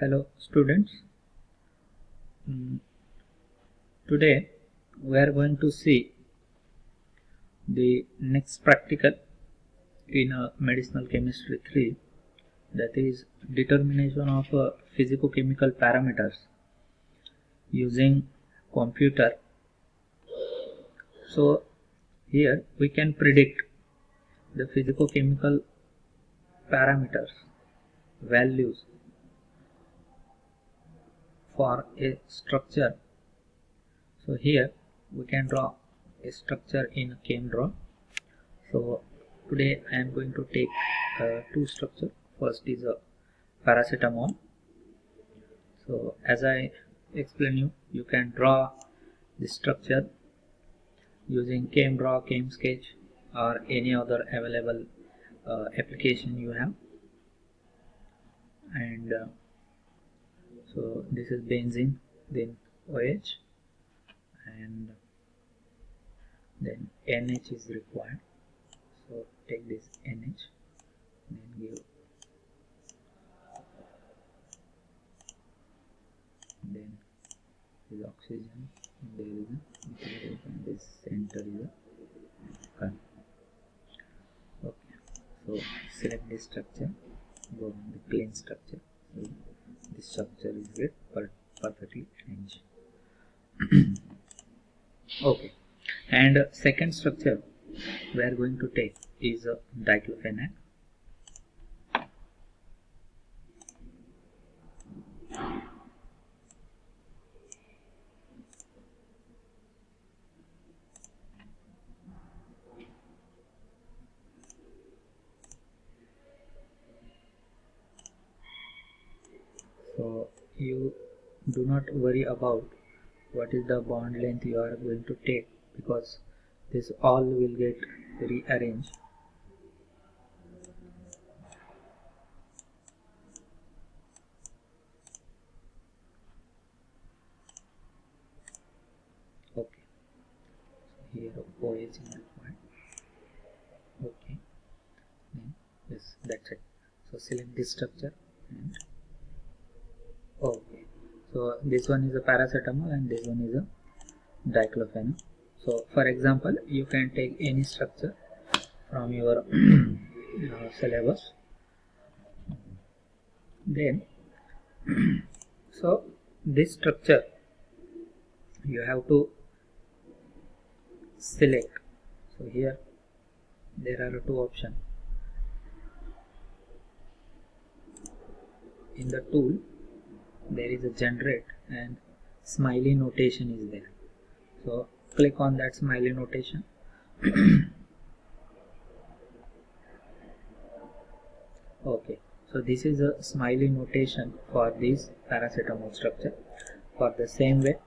Hello students. Today we are going to see the next practical in Medicinal Chemistry-III, that is determination of physicochemical parameters using computer. So here we can predict the physicochemical parameters values for a structure. So here we can draw a structure in ChemDraw. So today I am going to take two structures. First is a paracetamol. So as I explain you can draw the structure using ChemDraw, ChemSketch or any other available application you have. And so this is benzene, then OH, and then NH is required. So take this NH, then give, then is oxygen, there is a, and this center is a carbon. Okay, so select this structure, go on the clean structure. So this structure is get perfectly arranged. Okay, and second structure we are going to take is a diclofenac. So you do not worry about what is the bond length you are going to take, because this all will get rearranged. Okay, so here OH is required. Okay, then yes, that's it. So select this structure and okay, so this one is a paracetamol and this one is a diclofenac. So for example, you can take any structure from your syllabus. Then so this structure you have to select. So here there are two options. In the tool there is a generate and smiley notation is there. So click on that smiley notation. Okay, so this is a smiley notation for this paracetamol structure. For the same way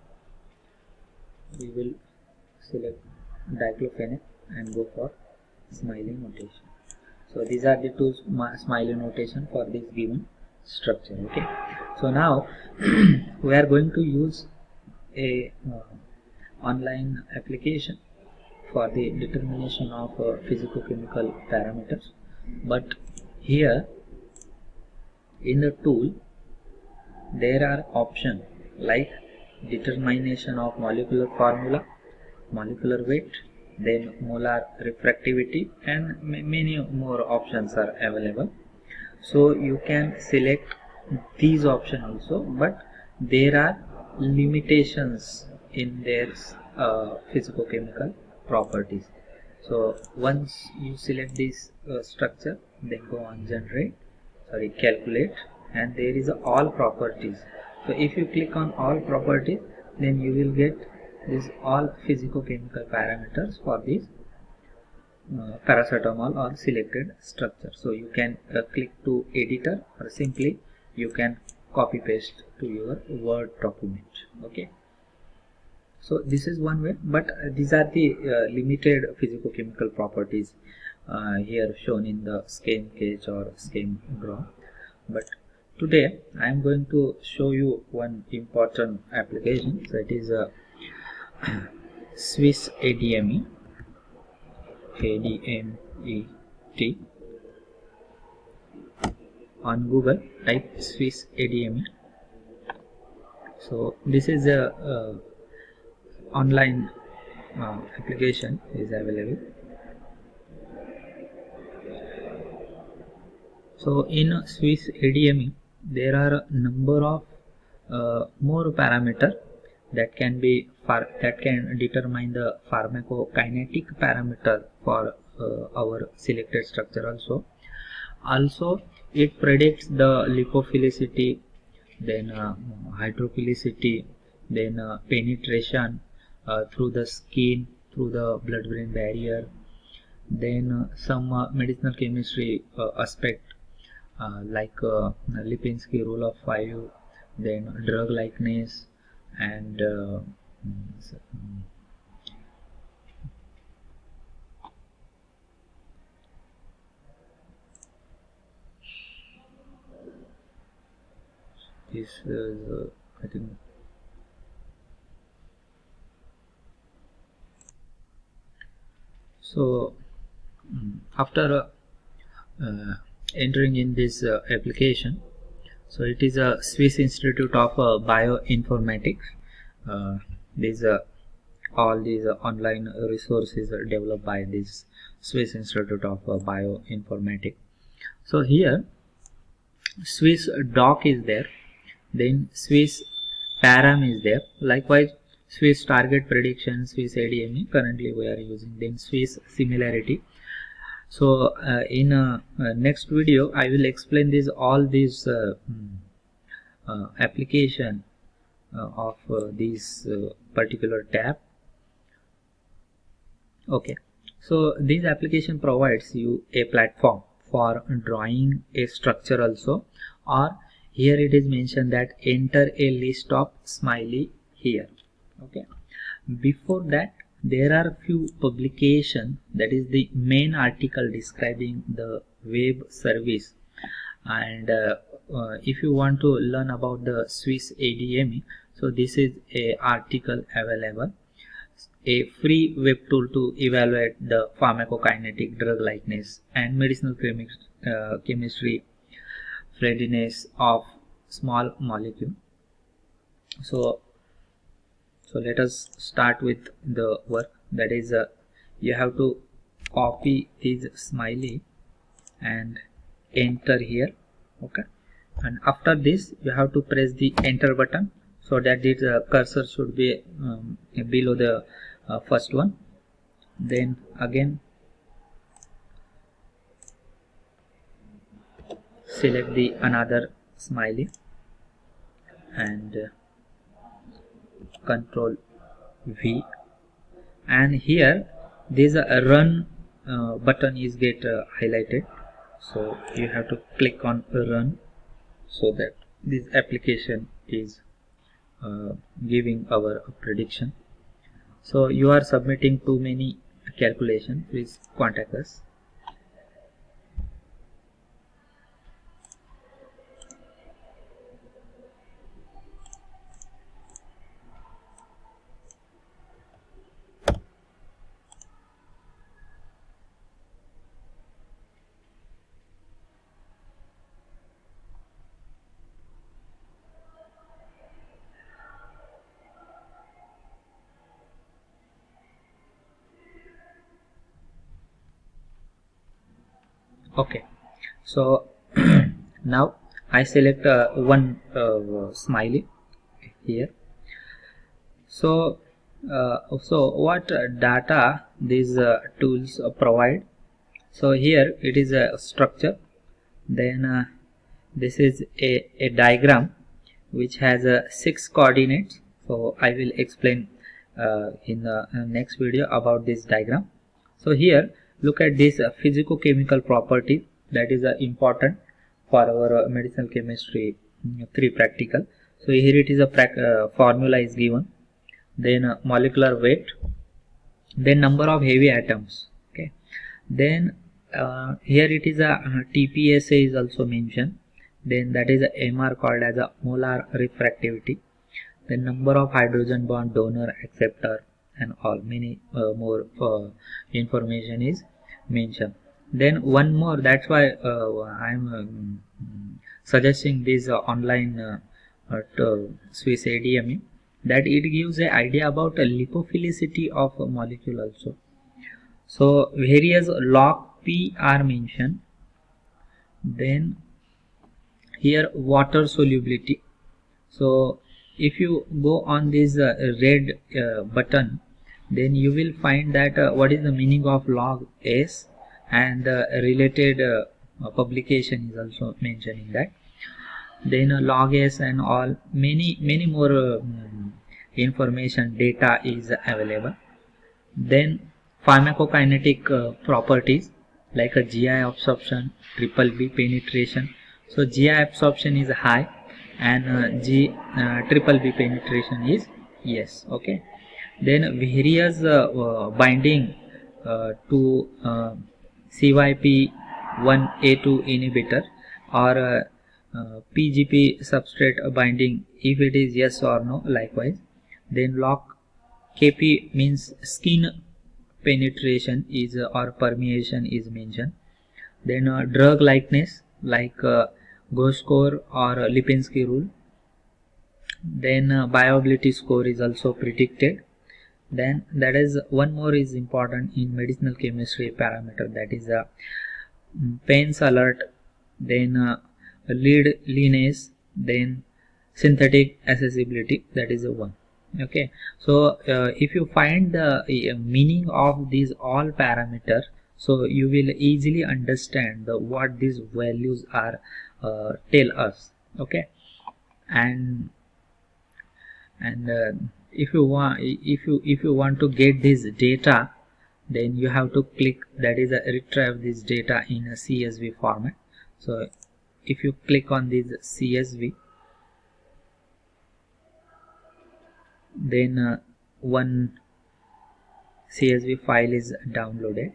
we will select diclofenac and go for smiley notation. So these are the two smiley notation for this given structure. Okay, so now we are going to use a online application for the determination of physicochemical parameters. But here in the tool there are options like determination of molecular formula, molecular weight, then molar refractivity, and many more options are available. So you can select these options also, but there are limitations in their physicochemical properties. So once you select this structure, then go on calculate, and there is all properties. So if you click on all properties, then you will get this all physicochemical parameters for this paracetamol or selected structure. So you can click to editor, or simply you can copy paste to your Word document. Okay, so this is one way, but these are the limited physicochemical properties here shown in the SchemSketch or ChemDraw. But today I am going to show you one important application, that is a Swiss ADME. On Google type Swiss ADME So this is a online application is available. So in Swiss ADME there are a number of more parameter that can be that can determine the pharmacokinetic parameter for our selected structure. Also it predicts the lipophilicity, then hydrophilicity, then penetration through the skin, through the blood-brain barrier, then some medicinal chemistry aspect like Lipinski rule of 5, then drug likeness, and this is I think. So after entering in this application, so it is a Swiss Institute of Bioinformatics. These all these online resources are developed by this Swiss Institute of Bioinformatics. So here Swiss doc is there, then Swiss param is there, likewise Swiss target prediction, Swiss ADME currently we are using, then Swiss similarity. So in next video I will explain this all these application of this particular tab. Okay, so this application provides you a platform for drawing a structure also, or here it is mentioned that enter a list of smiley here. Okay, before that there are few publication, that is the main article describing the web service, and if you want to learn about the Swiss ADME, so this is a article available, a free web tool to evaluate the pharmacokinetic, drug likeness, and medicinal chemistry readiness of small molecule. So let us start with the work, that is you have to copy this smiley and enter here. Okay, and after this you have to press the enter button, so that this cursor should be below the first one. Then again select the another smiley and Control V, and here this run button is get highlighted, so you have to click on run, so that this application is giving our prediction. So you are submitting too many calculation, please contact us. Okay, so now I select one smiley here. So what data these tools provide? So here it is a structure, then this is a diagram which has 6 coordinates. So I will explain in the next video about this diagram. So here look at this physicochemical property, that is important for our medicinal chemistry 3 practical. So here it is a formula is given, then molecular weight, then number of heavy atoms. Okay, then here it is a TPSA is also mentioned, then that is a MR called as a molar refractivity, the number of hydrogen bond donor acceptor, and all many more information is mentioned. Then one more, that's why I am suggesting this online Swiss ADME, that it gives an idea about a lipophilicity of a molecule also. So various LOGP are mentioned. Then here water solubility. So if you go on this red button, then you will find that what is the meaning of log S, and the related publication is also mentioned in that. Then log S and all many more information data is available. Then pharmacokinetic properties like a GI absorption, triple B penetration. So GI absorption is high, and triple B penetration is yes. Okay. Then various binding to CYP1A2 inhibitor, or PGP substrate binding, if it is yes or no, likewise. Then log KP means skin penetration is or permeation is mentioned. Then drug likeness like Go score or Lipinski rule. Then bioavailability score is also predicted. Then that is one more is important in medicinal chemistry parameter, that is a pains alert, then lead lineage, then synthetic accessibility, that is a one. Okay, so if you find the meaning of these all parameters, so you will easily understand what these values are tell us. Okay, and if you want to get this data, then you have to click, that is retrieve this data in a CSV format. So if you click on this CSV, then one CSV file is downloaded.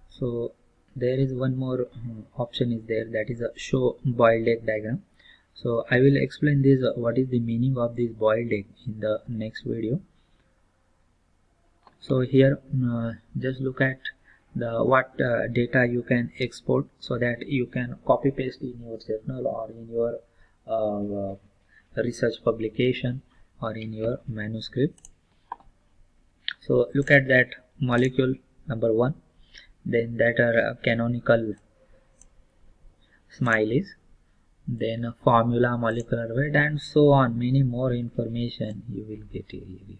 So there is one more option is there, that is a show boiled egg diagram. So I will explain this what is the meaning of this boiled egg in the next video. So here just look at the what data you can export, so that you can copy paste in your journal or in your research publication or in your manuscript. So look at that molecule number 1, then that are canonical smileys, then a formula, molecular weight, and so on. Many more information you will get here.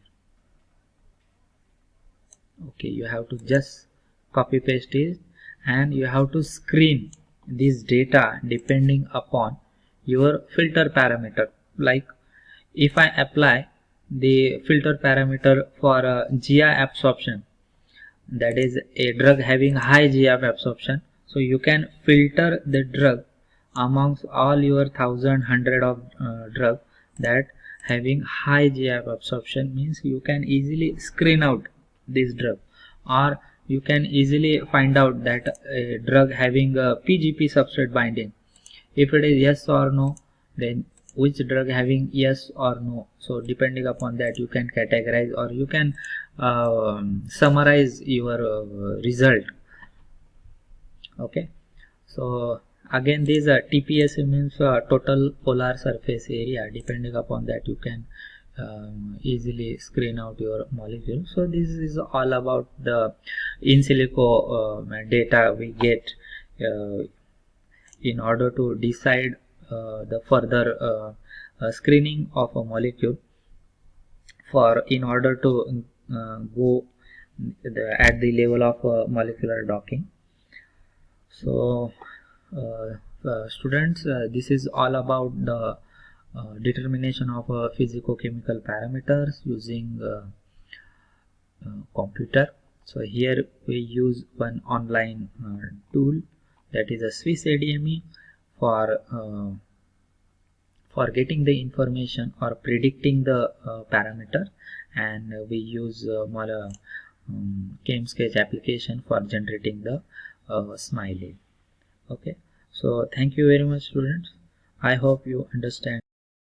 Okay, you have to just copy paste it, and you have to screen this data depending upon your filter parameter. Like if I apply the filter parameter for GI absorption, that is a drug having high GI absorption, so you can filter the drug amongst all your 1,100 of drug that having high GI absorption, means you can easily screen out this drug, or you can easily find out that a drug having a PGP substrate binding, if it is yes or no, then which drug having yes or no. So depending upon that you can categorize, or you can summarize your result. Okay, so again this TPSA means total polar surface area. Depending upon that you can easily screen out your molecule. So this is all about the Insilico data we get in order to decide the further screening of a molecule, for in order to go at the level of molecular docking. So students, this is all about the determination of physicochemical parameters using computer. So here we use one online tool, that is a Swiss ADME, for getting the information or predicting the parameter, and we use ChemSketch application for generating the smiley. Okay, so thank you very much students. I hope you understand.